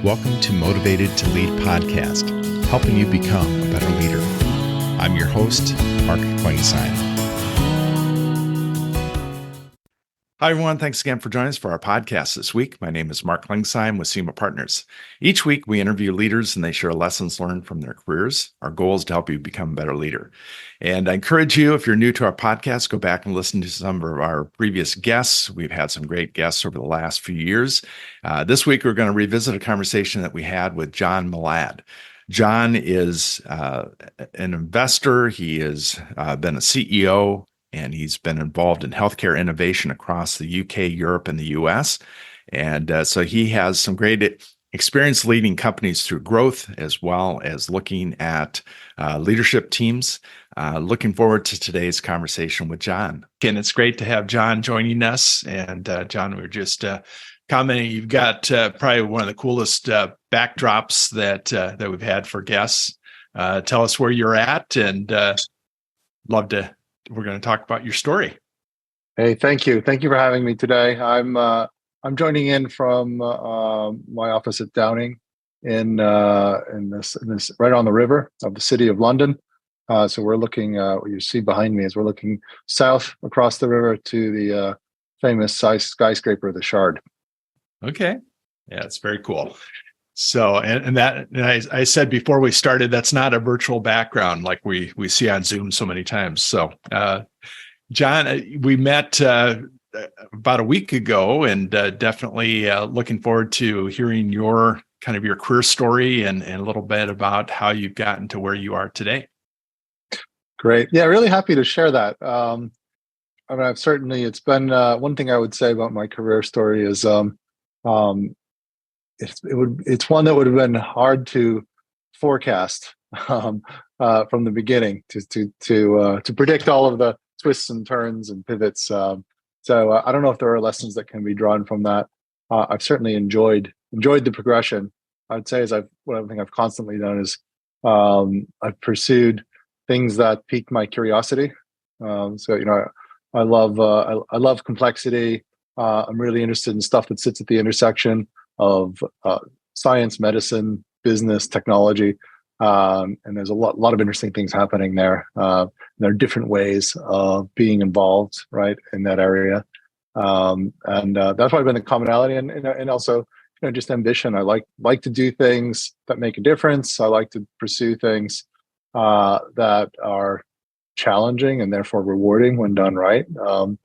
Welcome to Motivated to Lead podcast, helping you become a better leader. I'm your host, Mark Klingsheim. Hi, everyone. Thanks again for joining us for our podcast this week. My name is Mark Klingsheim with Symetis Partners. Each week, we interview leaders and they share lessons learned from their careers. Our goal is to help you become a better leader. And I encourage you, if you're new to our podcast, go back and listen to some of our previous guests. We've had some great guests over the last few years. This week, we're going to revisit a conversation that we had with John Milad. John is an investor. He has been a CEO, and he's been involved in healthcare innovation across the UK, Europe, and the US. And so he has some great experience leading companies through growth, as well as looking at leadership teams. Looking forward to today's conversation with John. And it's great to have John joining us. And John, we were just commenting, you've got probably one of the coolest backdrops that we've had for guests. Tell us where you're at, and we're going to talk about your story. Hey, thank you. Thank you for having me today. I'm joining in from my office at Downing in this right on the river of the city of London. So we're looking. What you see behind me is we're looking south across the river to the famous skyscraper, the Shard. Okay, yeah, it's very cool. So, I said before we started, that's not a virtual background like we see on Zoom so many times. So, John, we met about a week ago, and definitely looking forward to hearing your career story and a little bit about how you've gotten to where you are today. Great. Yeah, really happy to share that. It's been one thing I would say about my career story is it's one that would have been hard to forecast from the beginning to predict all of the twists and turns and pivots. So I don't know if there are lessons that can be drawn from that. I've certainly enjoyed the progression. I'd say one thing I've constantly done is I've pursued things that piqued my curiosity. I love complexity. I'm really interested in stuff that sits at the intersection of science, medicine, business, technology, and there's a lot of interesting things happening there. There are different ways of being involved, right, in that area, and that's probably been the commonality, and also just ambition. I like to do things that make a difference. I like to pursue things that are challenging and therefore rewarding when done right. Those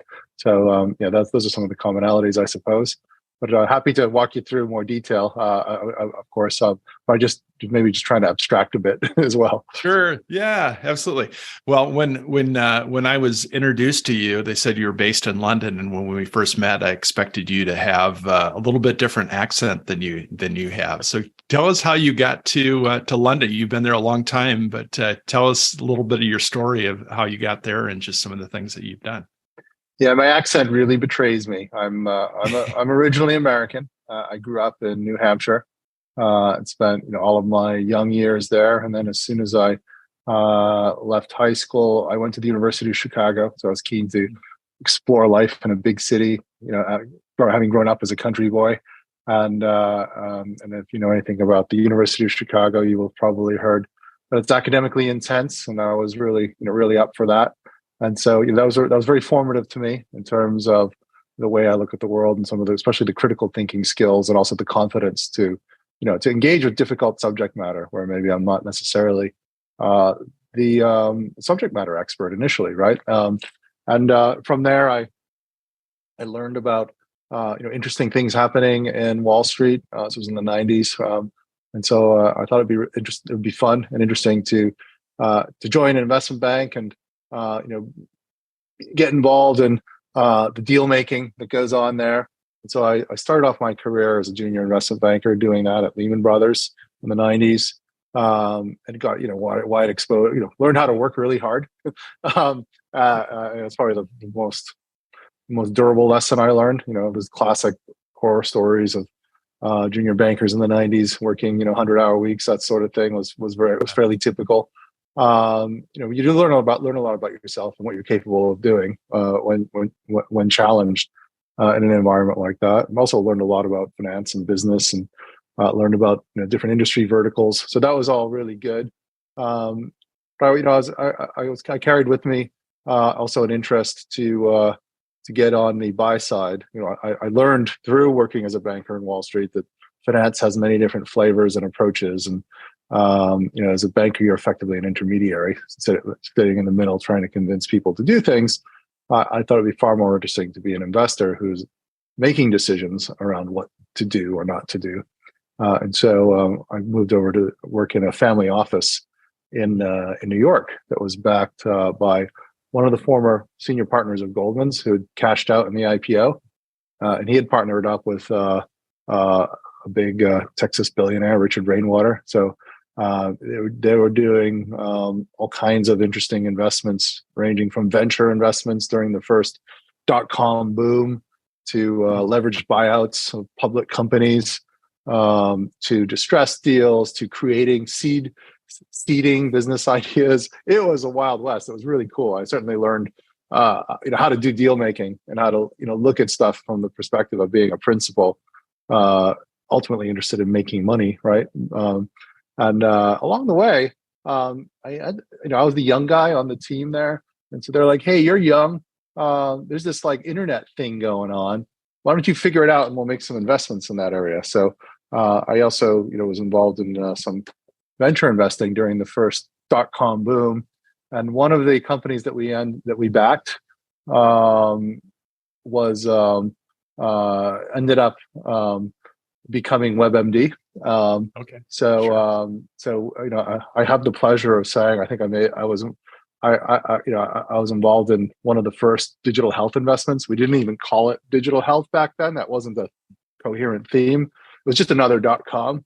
are some of the commonalities, I suppose. But happy to walk you through more detail. Of course, I just trying to abstract a bit as well. Sure. Yeah, absolutely. Well, when I was introduced to you, they said you were based in London, and when we first met, I expected you to have a little bit different accent than you have. So tell us how you got to London. You've been there a long time, but tell us a little bit of your story of how you got there and just some of the things that you've done. Yeah, my accent really betrays me. I'm originally American. I grew up in New Hampshire. And spent all of my young years there, and then as soon as I left high school, I went to the University of Chicago. So I was keen to explore life in a big city. Having grown up as a country boy, and if you know anything about the University of Chicago, you will have probably heard that it's academically intense, and I was really up for that. And so that was very formative to me in terms of the way I look at the world and some of especially the critical thinking skills, and also the confidence to engage with difficult subject matter where maybe I'm not necessarily the subject matter expert initially, right? From there, I learned about interesting things happening in Wall Street. This was in the 90s, and so I thought it would be fun and interesting to join an investment bank and get involved in the deal making that goes on there. And so I started off my career as a junior investment banker doing that at Lehman Brothers in the 90s, and got wide exposure. Learned how to work really hard. It's probably the most durable lesson I learned. Those classic horror stories of junior bankers in the 90s working 100-hour weeks, that sort of thing was fairly typical. You do learn a lot about yourself and what you're capable of doing when challenged in an environment like that. I've also learned a lot about finance and business and learned about different industry verticals. So that was all really good. But I carried with me also an interest to get on the buy side. I learned through working as a banker in Wall Street that finance has many different flavors and approaches, and as a banker, you're effectively an intermediary, sitting in the middle, trying to convince people to do things. I thought it'd be far more interesting to be an investor who's making decisions around what to do or not to do. And so I moved over to work in a family office in New York that was backed by one of the former senior partners of Goldman's who had cashed out in the IPO, and he had partnered up with a big Texas billionaire, Richard Rainwater. So they were doing all kinds of interesting investments, ranging from venture investments during the first .com boom to leveraged buyouts of public companies, to distressed deals, to creating seeding business ideas. It was a wild west. It was really cool. I certainly learned how to do deal making and how to look at stuff from the perspective of being a principal, ultimately interested in making money, right? And along the way, I was the young guy on the team there, and so they're like, "Hey, you're young. There's this internet thing going on. Why don't you figure it out, and we'll make some investments in that area?" So I also, was involved in some venture investing during the first .com boom, and one of the companies that we backed was ended up becoming WebMD. Okay. So, Sure. I have the pleasure of saying I was involved in one of the first digital health investments. We didn't even call it digital health back then. That wasn't a coherent theme. It was just another .com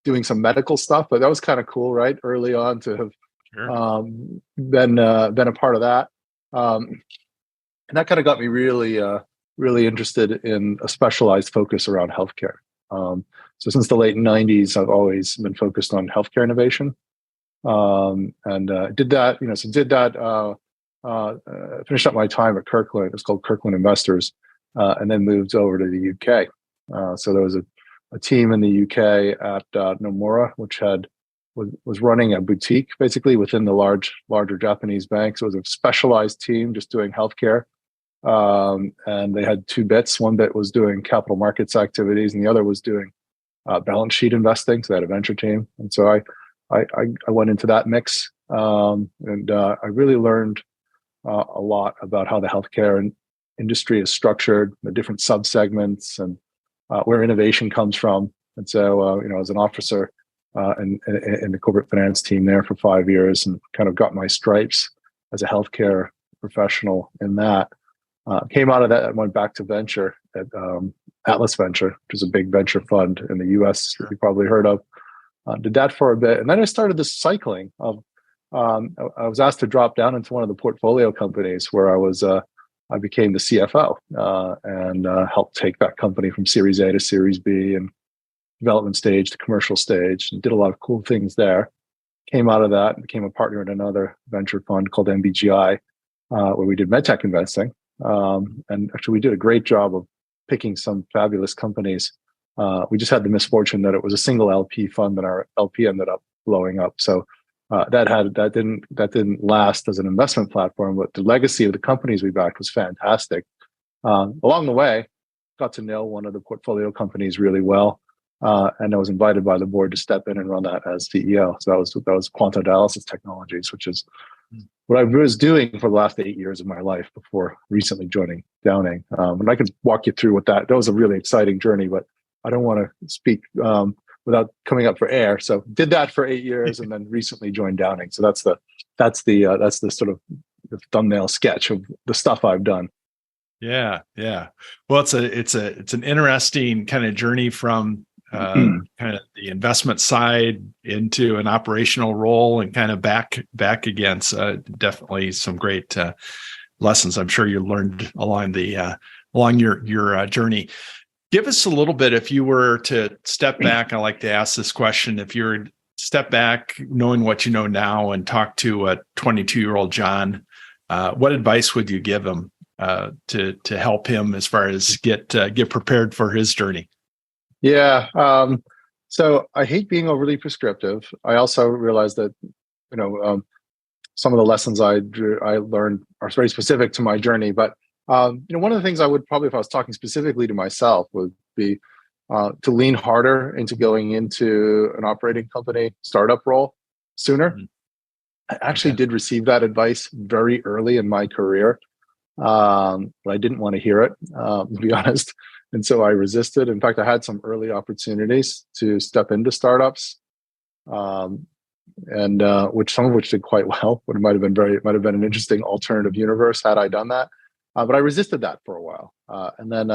doing some medical stuff, but that was kind of cool, right? Early on to have been a part of that, and that kind of got me really interested in a specialized focus around healthcare. So since the late 90s, I've always been focused on healthcare innovation, and did that. Finished up my time at Kirkland. It was called Kirkland Investors, and then moved over to the UK. So there was a team in the UK at Nomura, which was running a boutique basically within the larger Japanese banks. It was a specialized team just doing healthcare. And they had two bits. One bit was doing capital markets activities, and the other was doing balance sheet investing. So they had a venture team, and so I went into that mix, and I really learned a lot about how the healthcare industry is structured, the different subsegments, and where innovation comes from. And so, as an officer in the corporate finance team there for 5 years, and kind of got my stripes as a healthcare professional in that. Came out of that and went back to venture at Atlas Venture, which is a big venture fund in the US that you probably heard of. Did that for a bit. And then I started this cycling of, I was asked to drop down into one of the portfolio companies where I became the CFO and helped take that company from Series A to Series B and development stage to commercial stage, and did a lot of cool things there. Came out of that and became a partner in another venture fund called NBGI, where we did medtech investing. And actually, we did a great job of picking some fabulous companies. We just had the misfortune that it was a single LP fund, and our LP ended up blowing up. So that didn't last as an investment platform. But the legacy of the companies we backed was fantastic. Along the way, got to know one of the portfolio companies really well, and I was invited by the board to step in and run that as CEO. So that was Quanta Dialysis Technologies, which is what I was doing for the last 8 years of my life before recently joining Downing. And I could walk you through that was a really exciting journey, but I don't want to speak without coming up for air. So did that for 8 years and then recently joined Downing. So that's the sort of the thumbnail sketch of the stuff I've done. Yeah. Well, it's an interesting kind of journey from kind of the investment side into an operational role and kind of back again. So definitely some great lessons I'm sure you learned along your journey. Give us a little bit, if you were to step back, I like to ask this question, if you were to step back knowing what you know now and talk to a 22-year-old John, what advice would you give him to help him as far as get prepared for his journey? Yeah. So I hate being overly prescriptive. I also realized that, some of the lessons I learned are very specific to my journey. But one of the things I would probably, if I was talking specifically to myself, would be to lean harder into going into an operating company startup role sooner. Mhm. I actually Okay. did receive that advice very early in my career, but I didn't want to hear it, to be honest. And so I resisted. In fact, I had some early opportunities to step into startups, um, and which some of which did quite well. But it might have been an interesting alternative universe had I done that. But I resisted that for a while, and then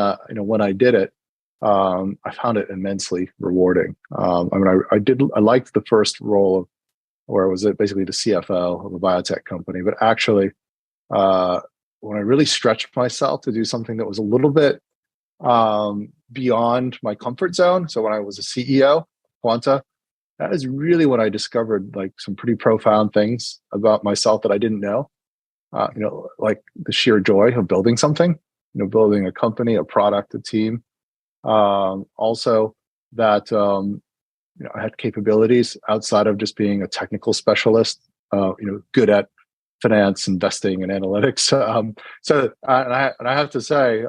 when I did it, I found it immensely rewarding. I liked the first role of where I was basically the CFO of a biotech company, but actually, when I really stretched myself to do something that was a little bit beyond my comfort zone. So when I was a CEO, Quanta, that is really when I discovered like some pretty profound things about myself that I didn't know. Like the sheer joy of building something, building a company, a product, a team. Also, that I had capabilities outside of just being a technical specialist. Good at finance, investing, and analytics. And I have to say,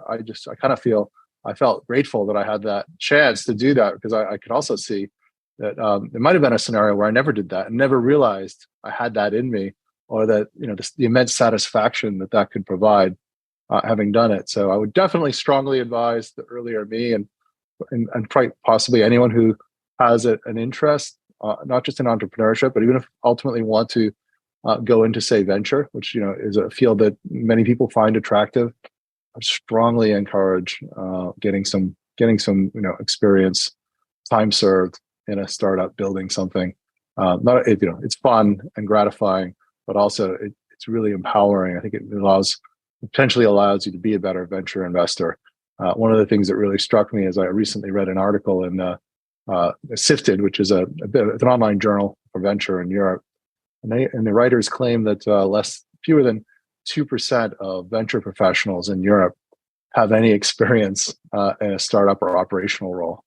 I felt grateful that I had that chance to do that, because I could also see that it might have been a scenario where I never did that and never realized I had that in me, or that the immense satisfaction that could provide having done it. So I would definitely strongly advise the earlier me and possibly anyone who has an interest, not just in entrepreneurship, but even if ultimately want to go into, say, venture, which is a field that many people find attractive. I strongly encourage getting some experience, time served in a startup, building something. It's fun and gratifying, but also it's really empowering. I think it potentially allows you to be a better venture investor. One of the things that really struck me is I recently read an article in Sifted, which is it's an online journal for venture in Europe, and the writers claim that fewer than 2% of venture professionals in Europe have any experience in a startup or operational role.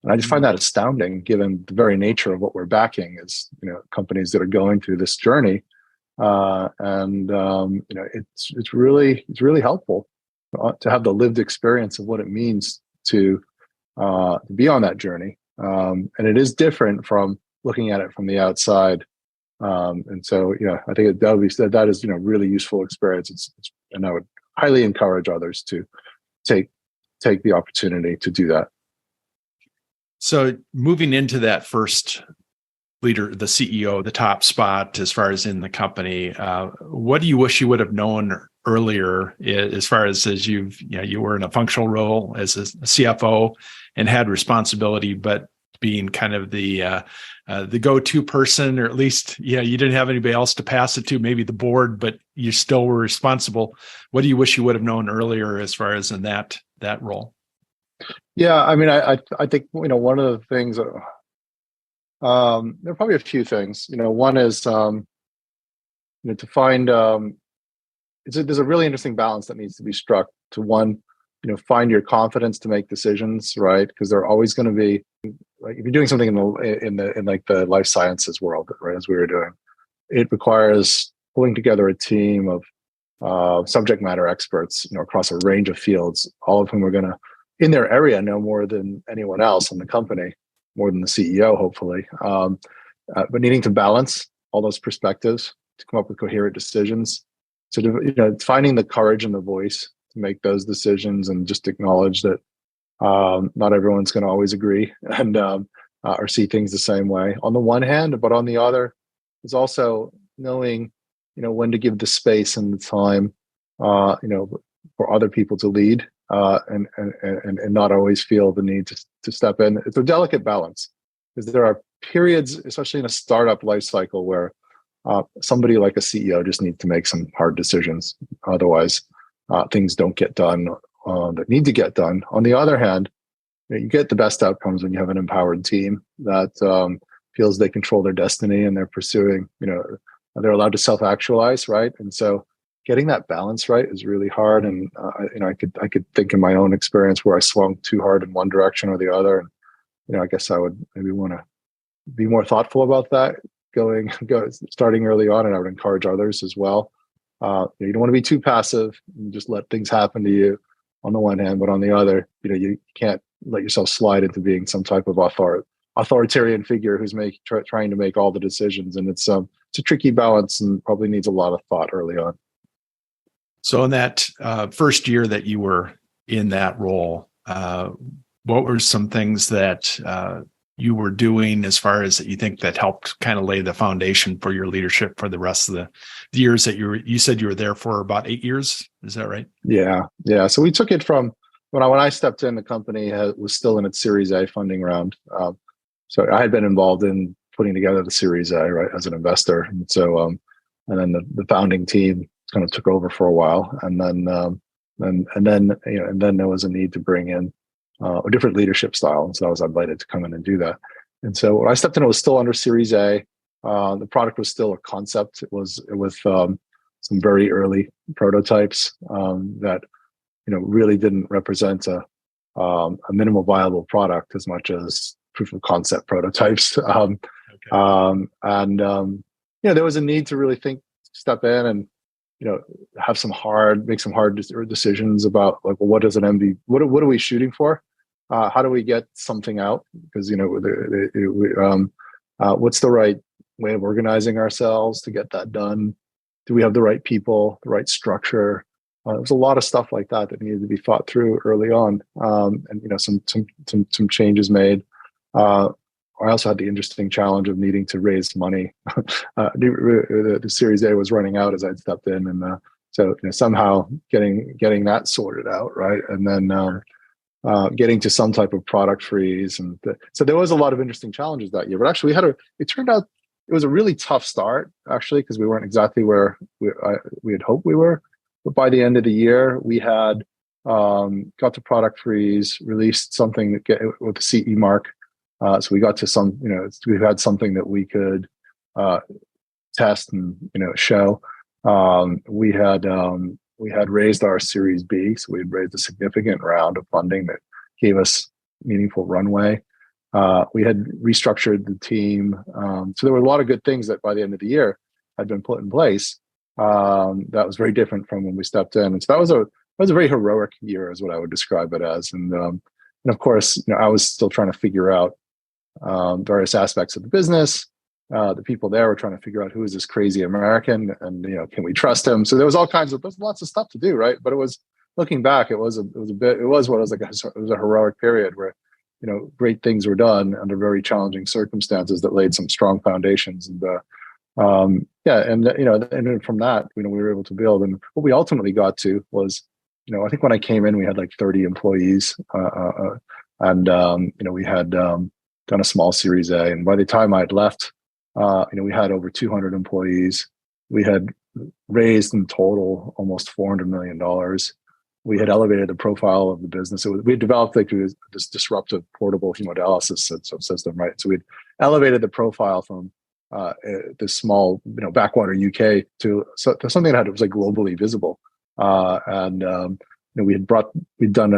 And I just find that astounding, given the very nature of what we're backing is companies that are going through this journey, it's really helpful to have the lived experience of what it means to be on that journey. And it is different from looking at it from the outside. And so, I think that is, really useful experience. And I would highly encourage others to take the opportunity to do that. So moving into that first leader, the CEO, the top spot as far as in the company, what do you wish you would have known earlier, as far as you were in a functional role as a CFO and had responsibility, but being kind of the go-to person, or at least, you didn't have anybody else to pass it to, maybe the board, but you still were responsible. What do you wish you would have known earlier as far as in that role? Yeah, I mean, I think, one of the things, there are probably a few things. One is, to find, there's a really interesting balance that needs to be struck to, one, find your confidence to make decisions, right? Because there are always going to be, like, if you're doing something in the life sciences world, right, as we were doing, it requires pulling together a team of subject matter experts, across a range of fields, all of whom are going to, in their area, know more than anyone else in the company, more than the CEO, hopefully. But needing to balance all those perspectives to come up with coherent decisions. So, finding the courage and the voice to make those decisions, and just acknowledge that not everyone's going to always agree and or see things the same way on the one hand, but on the other is also knowing, when to give the space and the time, for other people to lead, and not always feel the need to step in. It's a delicate balance, because there are periods, especially in a startup life cycle, where somebody like a CEO just needs to make some hard decisions. Otherwise, things don't get done that need to get done. On the other hand, you get the best outcomes when you have an empowered team that feels they control their destiny and they're pursuing, they're allowed to self-actualize, right? And so getting that balance right is really hard. And I could think in my own experience where I swung too hard in one direction or the other, and I guess I would maybe want to be more thoughtful about that starting early on, and I would encourage others as well. You don't want to be too passive and just let things happen to you on the one hand, but on the other, you can't let yourself slide into being some type of authoritarian figure who's trying to make all the decisions. And it's a tricky balance and probably needs a lot of thought early on. So in that first year that you were in that role, what were some things that you were doing as far as that you think that helped kind of lay the foundation for your leadership for the rest of the years that you said you were there for about 8 years? Is that right? Yeah. So we took it from when I stepped in, the company was still in its Series A funding round. So I had been involved in putting together the Series A, right, as an investor. And so, and then the founding team kind of took over for a while, and then there was a need to bring in a different leadership style, and so I was invited to come in and do that. And so when I stepped in, it was still under Series A. The product was still a concept. It was with some very early prototypes that really didn't represent a minimal viable product as much as proof of concept prototypes. There was a need to really step in and make some hard decisions about, like, well, what does an MD? What are we shooting for? How do we get something out? Because what's the right way of organizing ourselves to get that done? Do we have the right people, the right structure? There was a lot of stuff like that needed to be thought through early on, and some changes made. I also had the interesting challenge of needing to raise money. The Series A was running out as I'd stepped in, and so somehow getting that sorted out, right, and then getting to some type of product freeze, and so there was a lot of interesting challenges that year. But actually, it turned out it was a really tough start, actually, because we weren't exactly where we had hoped we were. But by the end of the year, we had got the product freeze, released something with the CE mark. So we got to we had something that we could test and show. We had raised our Series B, so we had raised a significant round of funding that gave us meaningful runway. We had restructured the team, so there were a lot of good things that by the end of the year had been put in place. That was very different from when we stepped in, and so that was a very heroic year, is what I would describe it as. And of course, I was still trying to figure out various aspects of the business. The people there were trying to figure out who is this crazy American, and can we trust him? So there was lots of stuff to do, right? But it was, looking back, it was a heroic period where great things were done under very challenging circumstances that laid some strong foundations. And and then from that, we were able to build. And what we ultimately got to was, I think when I came in, we had like 30 employees, and we had done a small Series A. And by the time I had left, we had over 200 employees. We had raised in total almost $400 million. We had elevated the profile of the business. We had developed this disruptive portable hemodialysis system, right? So we'd elevated the profile from this small, backwater UK to something that was like globally visible. We'd done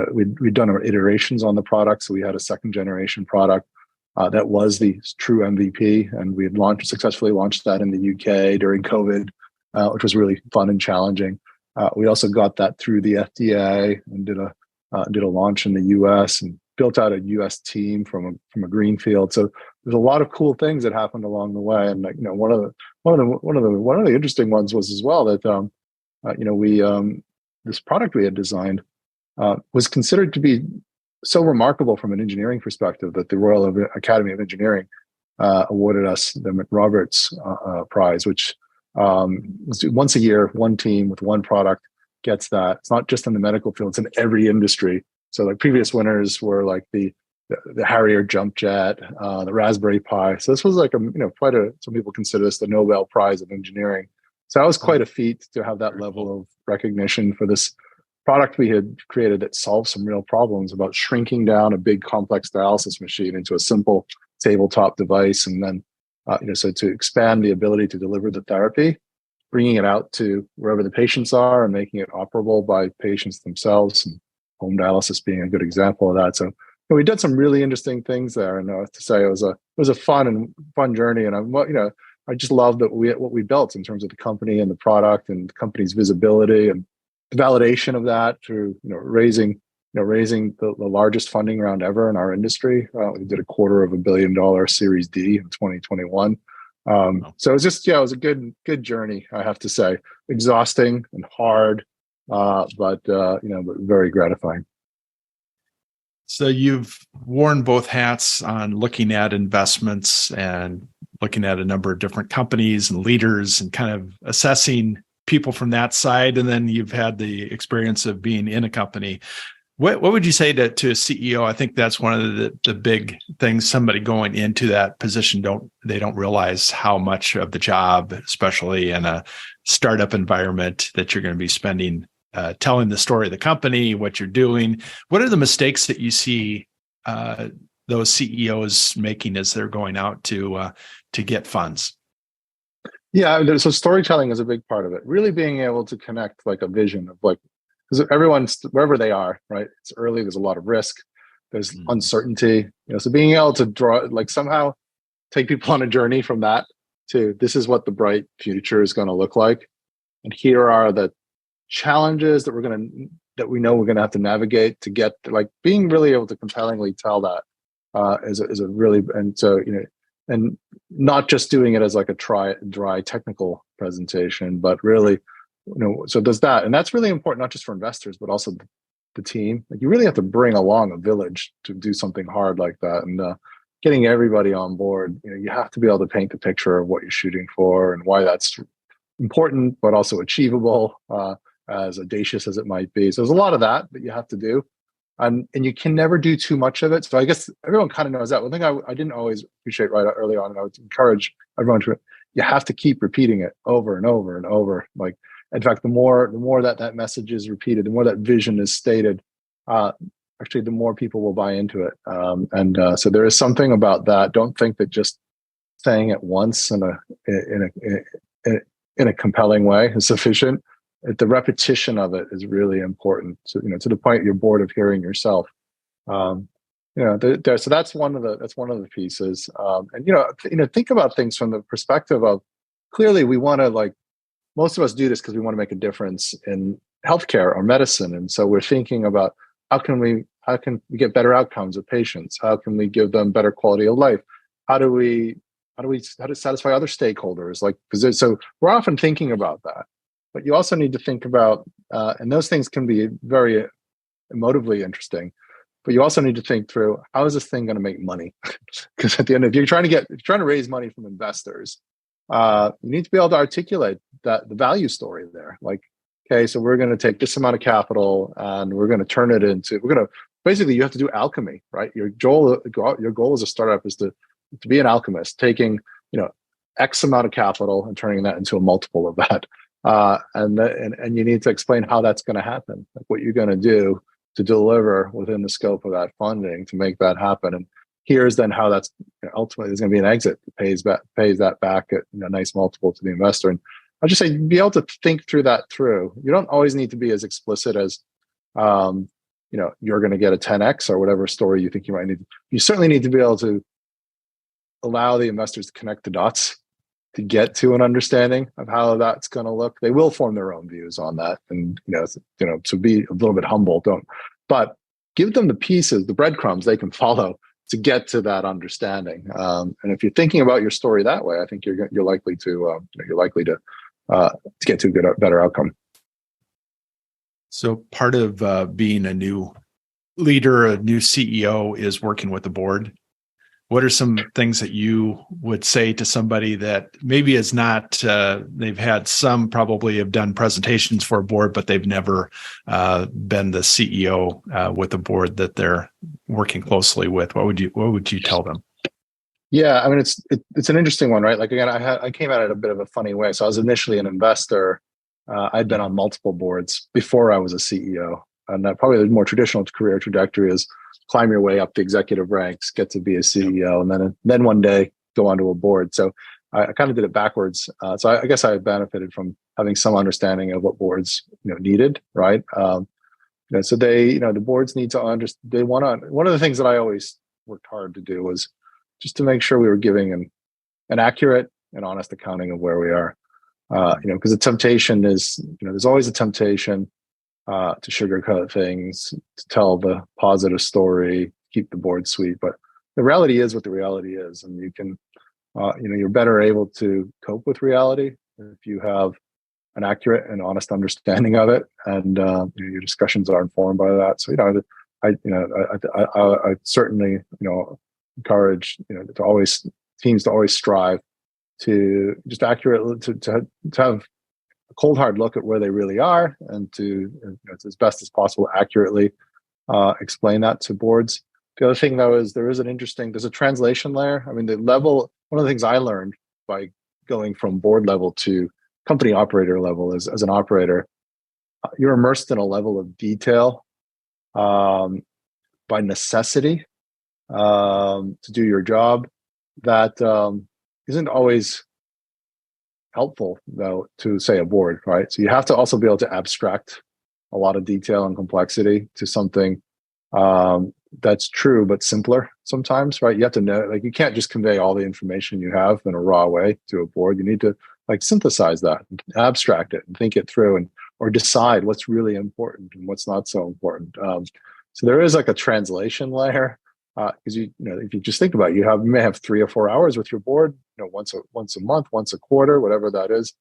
our iterations on the product. So we had a second generation product that was the true MVP, and we had successfully launched that in the UK during COVID, which was really fun and challenging. We also got that through the FDA and did a launch in the US and built out a US team from a greenfield. So there's a lot of cool things that happened along the way. And one of the interesting ones was as well that this product we had designed was considered to be so remarkable from an engineering perspective that the Royal Academy of Engineering awarded us the McRoberts Prize, which once a year, one team with one product gets that. It's not just in the medical field; it's in every industry. So, like, previous winners were like the Harrier jump jet, the Raspberry Pi. So this was like some people consider this the Nobel Prize of engineering. So that was quite a feat to have that level of recognition for this product we had created that solved some real problems about shrinking down a big complex dialysis machine into a simple tabletop device, and then so to expand the ability to deliver the therapy, bringing it out to wherever the patients are and making it operable by patients themselves, and home dialysis being a good example of that. So we did some really interesting things there, and I have to say it was a fun journey, and I just love that what we built in terms of the company and the product and the company's visibility and the validation of that through raising the largest funding round ever in our industry. We did $250 million Series D in 2021. So it was just, it was a good journey, I have to say. Exhausting and hard, but very gratifying. So you've worn both hats on looking at investments and looking at a number of different companies and leaders and kind of assessing people from that side. And then you've had the experience of being in a company. What would you say to a CEO? I think that's one of the big things. Somebody going into that position don't realize how much of the job, especially in a startup environment, that you're going to be spending telling the story of the company, what you're doing. What are the mistakes that you see those CEOs making as they're going out to get funds? Yeah, so storytelling is a big part of it. Really being able to connect like a vision of like, because everyone's wherever they are, right? It's early. There's a lot of risk. There's uncertainty. So being able to draw, like somehow take people on a journey from that to this is what the bright future is going to look like, and here are the challenges that we know we're going to have to navigate to get like being really able to compellingly tell that is a really, and so and not just doing it as like a dry technical presentation, but really. So does that, and that's really important, not just for investors, but also the team. Like you really have to bring along a village to do something hard like that, and getting everybody on board. You have to be able to paint the picture of what you're shooting for and why that's important, but also achievable, as audacious as it might be. So there's a lot of that you have to do, and you can never do too much of it. So I guess everyone kind of knows that. One thing I didn't always appreciate right early on, and I would encourage everyone to, you have to keep repeating it over and over and over. Like, in fact, the more that message is repeated, the more that vision is stated, actually, the more people will buy into it. So there is something about that. Don't think that just saying it once in a compelling way is sufficient. The repetition of it is really important. So to the point you're bored of hearing yourself. So that's one of the pieces. Think about things from the perspective of, clearly we want to, most of us do this because we want to make a difference in healthcare or medicine. And so we're thinking about how can we get better outcomes of patients? How can we give them better quality of life? How to satisfy other stakeholders? So we're often thinking about that, but you also need to think about, and those things can be very emotively interesting, but you also need to think through, how is this thing going to make money? Because at the end, if you're trying to raise money from investors, you need to be able to articulate the value story there. Like, okay, so we're going to take this amount of capital and we're going to turn it into, basically you have to do alchemy, right? Your goal as a startup is to be an alchemist, taking, X amount of capital and turning that into a multiple of that. And you need to explain how that's going to happen, like what you're going to do to deliver within the scope of that funding to make that happen. And here's then how that's ultimately there's going to be an exit that pays that back at a nice multiple to the investor. And I'll just say, be able to think through that through. You don't always need to be as explicit as, you're going to get a 10x or whatever story you think you might need. You certainly need to be able to allow the investors to connect the dots to get to an understanding of how that's going to look. They will form their own views on that, and so be a little bit humble. But give them the pieces, the breadcrumbs they can follow to get to that understanding. And if you're thinking about your story that way, I think you're likely to get to a better outcome. So part of being a new leader, a new CEO, is working with the board. What are some things that you would say to somebody that maybe is not, they've had some probably have done presentations for a board, but they've never been the CEO with a board that they're working closely with? What would you tell them? Yeah, I mean, it's an interesting one, right? Like, again, I came at it a bit of a funny way. So I was initially an investor. I'd been on multiple boards before I was a CEO. And probably the more traditional career trajectory is climb your way up the executive ranks, get to be a CEO, and then one day go onto a board. So I kind of did it backwards. So I guess I benefited from having some understanding of what boards needed, right? So the boards need to understand. They want to. One of the things that I always worked hard to do was just to make sure we were giving an accurate and honest accounting of where we are. Because the temptation is, there's always a temptation to sugarcoat things, to tell the positive story, keep the board sweet. But the reality is what the reality is, and you can, you're better able to cope with reality if you have an accurate and honest understanding of it, and your discussions are informed by that. So I certainly encourage teams to always strive to just accurately to have a cold hard look at where they really are, and to as best as possible accurately explain that to boards. The other thing though is there's a translation layer. I mean, one of the things I learned by going from board level to company operator level is, as an operator, you're immersed in a level of detail by necessity to do your job that isn't always helpful, though, to say a board, right? So you have to also be able to abstract a lot of detail and complexity to something that's true but simpler sometimes, right? You have to know, like, you can't just convey all the information you have in a raw way to a board. You need to synthesize that, abstract it, and think it through, or decide what's really important and what's not so important. So there is a translation layer, because if you just think about it, you may have 3 or 4 hours with your board, once a month, once a quarter, whatever that is.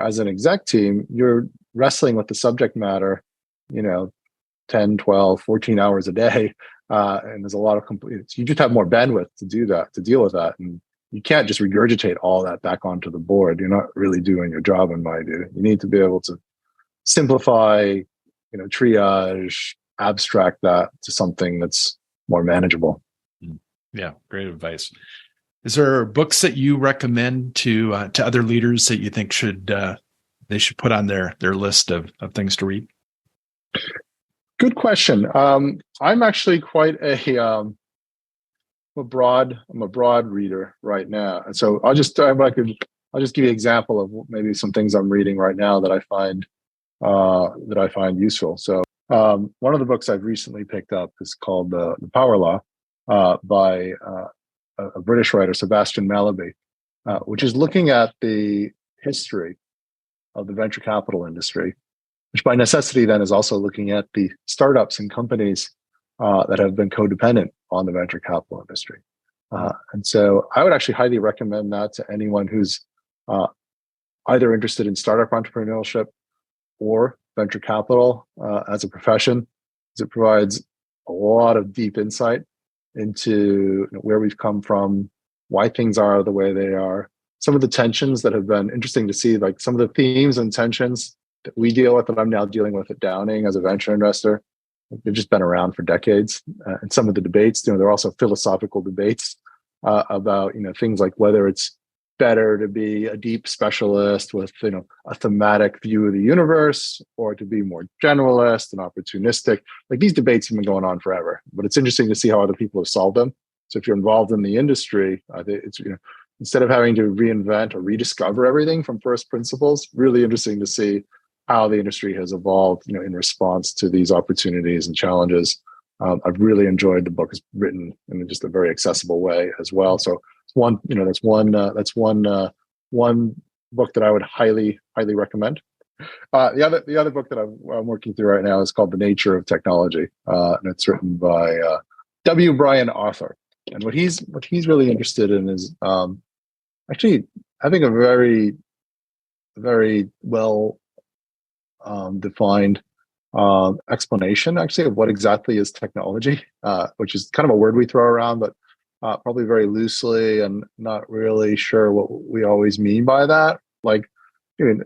As an exec team, you're wrestling with the subject matter, 10, 12, 14 hours a day. And there's a lot of you just have more bandwidth to do that, to deal with that. And you can't just regurgitate all that back onto the board. You're not really doing your job, in my view. You need to be able to simplify, triage, abstract that to something that's more manageable. Yeah, great advice. Is there books that you recommend to other leaders that you think they should put on their list of things to read? Good question. I'm actually quite I'm a broad reader right now, and so I'll just give you an example of maybe some things I'm reading right now that I find useful. So one of the books I've recently picked up is called The Power Law by a British writer, Sebastian Mallaby, which is looking at the history of the venture capital industry, which by necessity then is also looking at the startups and companies that have been codependent on the venture capital industry. And so I would actually highly recommend that to anyone who's either interested in startup entrepreneurship or venture capital as a profession, because it provides a lot of deep insight into where we've come from, why things are the way they are, some of the tensions that have been interesting to see, like some of the themes and tensions that we deal with, that I'm now dealing with at Downing as a venture investor. They've just been around for decades. And some of the debates, there are also philosophical debates about, things like whether it's better to be a deep specialist with, a thematic view of the universe, or to be more generalist and opportunistic. Like, these debates have been going on forever, but it's interesting to see how other people have solved them. So if you're involved in the industry, it's, instead of having to reinvent or rediscover everything from first principles, really interesting to see how the industry has evolved, in response to these opportunities and challenges. I've really enjoyed the book. It's written in just a very accessible way as well. So that's one book that I would highly recommend. The other book that I'm working through right now is called The Nature of Technology, and it's written by W. Brian Arthur. And what he's really interested in is actually having a very, very well defined explanation, actually, of what exactly is technology, which is kind of a word we throw around, but probably very loosely, and not really sure what we always mean by that. Like, and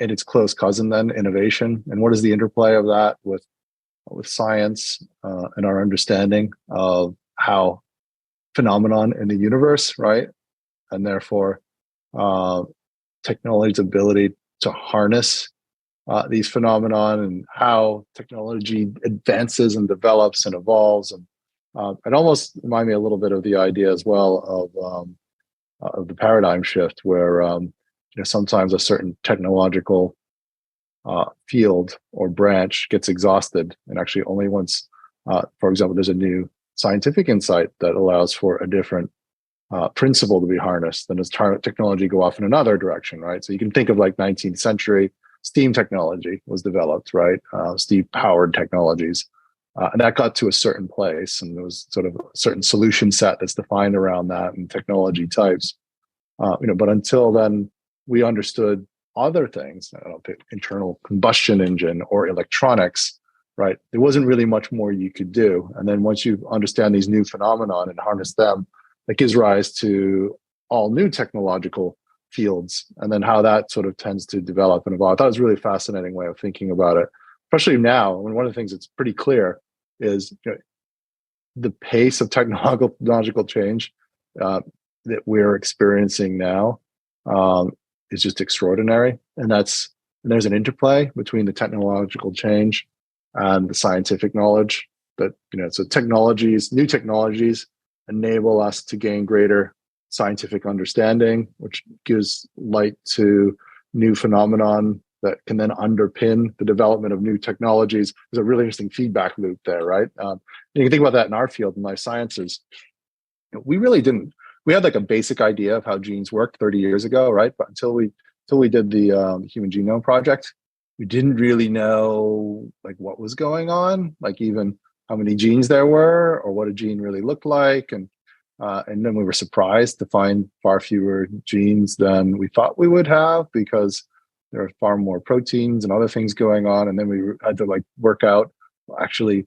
its close cousin then, innovation, and what is the interplay of that with science and our understanding of how phenomenon in the universe, right? And therefore technology's ability to harness these phenomenon, and how technology advances and develops and evolves. And it almost reminds me a little bit of the idea as well of the paradigm shift, where sometimes a certain technological field or branch gets exhausted, and actually only once, for example, there's a new scientific insight that allows for a different principle to be harnessed, then does technology go off in another direction, right? So you can think of like 19th century steam technology was developed, right? Steam powered technologies. And that got to a certain place, and there was sort of a certain solution set that's defined around that and technology types. But until then, we understood other things, I don't think, internal combustion engine or electronics, right? There wasn't really much more you could do. And then once you understand these new phenomenon and harness them, that gives rise to all new technological fields, and then how that sort of tends to develop and evolve. I thought it was a really fascinating way of thinking about it, especially now, when one of the things that's pretty clear is the pace of technological change that we're experiencing now is just extraordinary. And there's an interplay between the technological change and the scientific knowledge that, so new technologies enable us to gain greater scientific understanding, which gives light to new phenomenon that can then underpin the development of new technologies. There's a really interesting feedback loop there, right? You can think about that in our field, in life sciences. We really didn't. We had like a basic idea of how genes worked 30 years ago, right? But until we did the Human Genome Project, we didn't really know like what was going on, like even how many genes there were or what a gene really looked like. And then we were surprised to find far fewer genes than we thought we would have, because there are far more proteins and other things going on. And then we had to like work out, well, actually,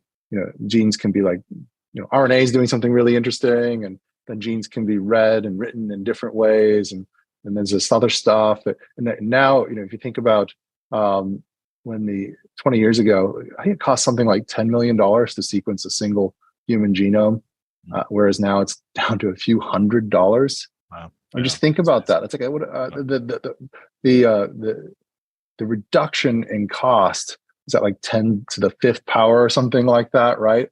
genes can be like, RNA is doing something really interesting, and then genes can be read and written in different ways. And there's this other stuff. And now, if you think about when 20 years ago, I think it cost something like $10 million to sequence a single human genome, whereas now it's down to a few $100. Wow. And just think about that. It's like the reduction in cost is at like 10 to the fifth power or something like that, right?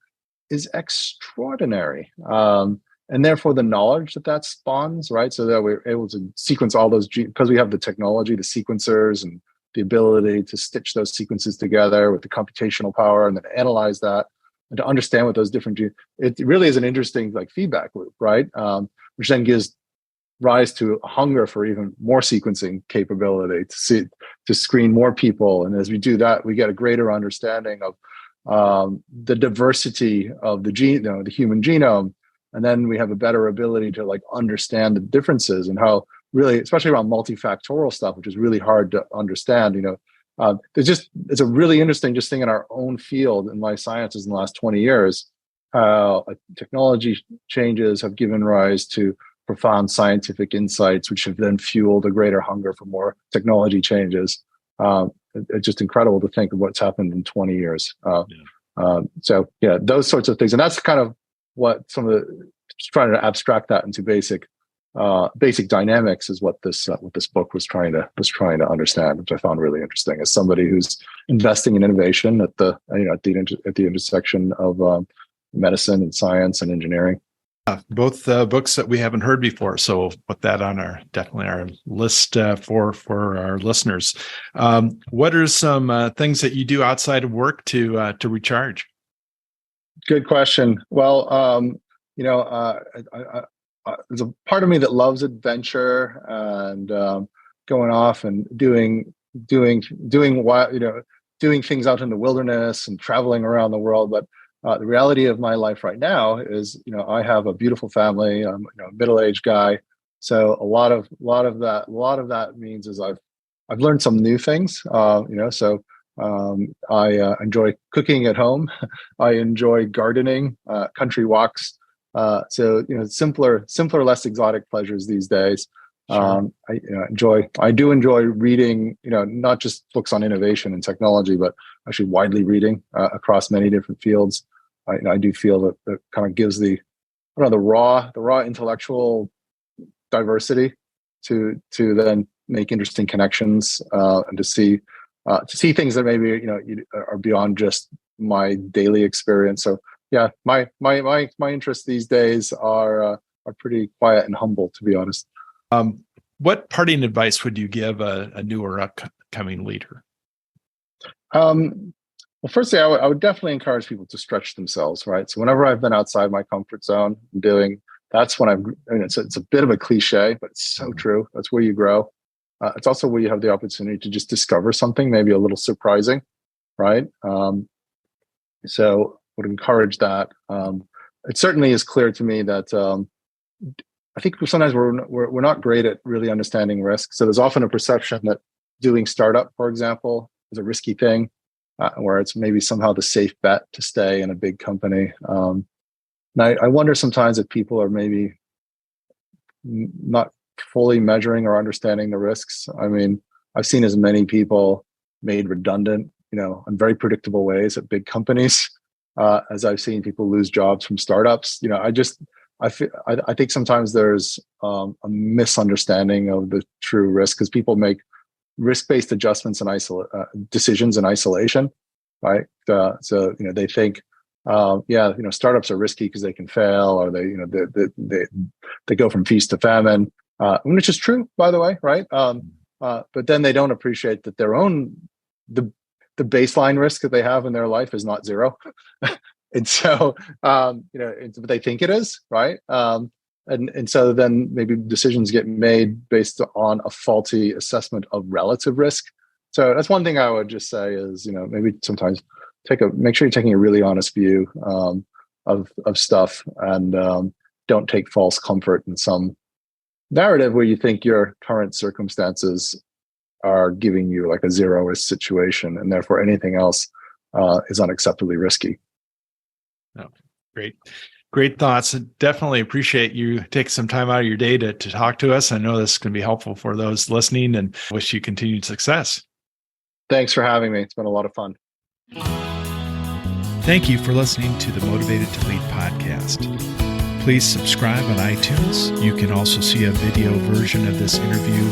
Is extraordinary. And therefore the knowledge that spawns, right? So that we're able to sequence all those genes, because we have the technology, the sequencers, and the ability to stitch those sequences together with the computational power and then analyze that and to understand what those different genes, it really is an interesting like feedback loop, right? Which then gives rise to a hunger for even more sequencing capability to screen more people. And as we do that, we get a greater understanding of the diversity of the human genome. And then we have a better ability to like understand the differences and how really, especially around multifactorial stuff, which is really hard to understand. It's a really interesting just thing in our own field in life sciences in the last 20 years, how technology changes have given rise to profound scientific insights, which have then fueled a greater hunger for more technology changes. It's just incredible to think of what's happened in 20 years. So those sorts of things. And that's kind of what some of the, just trying to abstract that into basic dynamics is what this book was trying to understand, which I found really interesting as somebody who's investing in innovation at the intersection of medicine and science and engineering. Both books that we haven't heard before, so we'll put that on definitely our list for our listeners. What are some things that you do outside of work to recharge? Good question. Well, there's a part of me that loves adventure and going off and doing things out in the wilderness and traveling around the world. But the reality of my life right now is, I have a beautiful family. I'm a middle-aged guy, so a lot of that means is I've learned some new things. So I enjoy cooking at home. I enjoy gardening, country walks. So simpler, less exotic pleasures these days. Sure. I do enjoy reading, not just books on innovation and technology, but actually widely reading across many different fields. I do feel that kind of gives the raw intellectual diversity to then make interesting connections and to see things that maybe are beyond just my daily experience. So yeah, my interests these days are pretty quiet and humble, to be honest. What parting advice would you give a new or upcoming leader? Well, firstly, I would definitely encourage people to stretch themselves, right? So whenever I've been outside my comfort zone doing, that's when it's a bit of a cliche, but it's so true. That's where you grow. It's also where you have the opportunity to just discover something, maybe a little surprising, right? So would encourage that. It certainly is clear to me that I think sometimes we're not great at really understanding risk. So there's often a perception that doing startup, for example, is a risky thing, where it's maybe somehow the safe bet to stay in a big company. And I wonder sometimes if people are maybe not fully measuring or understanding the risks. I mean, I've seen as many people made redundant, in very predictable ways at big companies, as I've seen people lose jobs from startups. I think sometimes there's a misunderstanding of the true risk because people make risk-based adjustments and decisions in isolation, right? So they think, startups are risky because they can fail, or they go from feast to famine, which is true, by the way, right? But then they don't appreciate that the baseline risk that they have in their life is not zero. And so, they think it is, right? And so then maybe decisions get made based on a faulty assessment of relative risk. So that's one thing I would just say is, maybe sometimes make sure you're taking a really honest view of stuff, and don't take false comfort in some narrative where you think your current circumstances are giving you like a zero risk situation, and therefore anything else is unacceptably risky. Oh, great thoughts. Definitely appreciate you taking some time out of your day to talk to us. I know this can be helpful for those listening, and wish you continued success. Thanks for having me. It's been a lot of fun. Thank you for listening to the Motivated to Lead podcast. Please subscribe on iTunes. You can also see a video version of this interview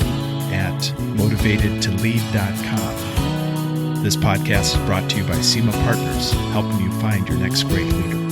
at motivatedtolead.com. This podcast is brought to you by Symetis Partners, helping you find your next great leader.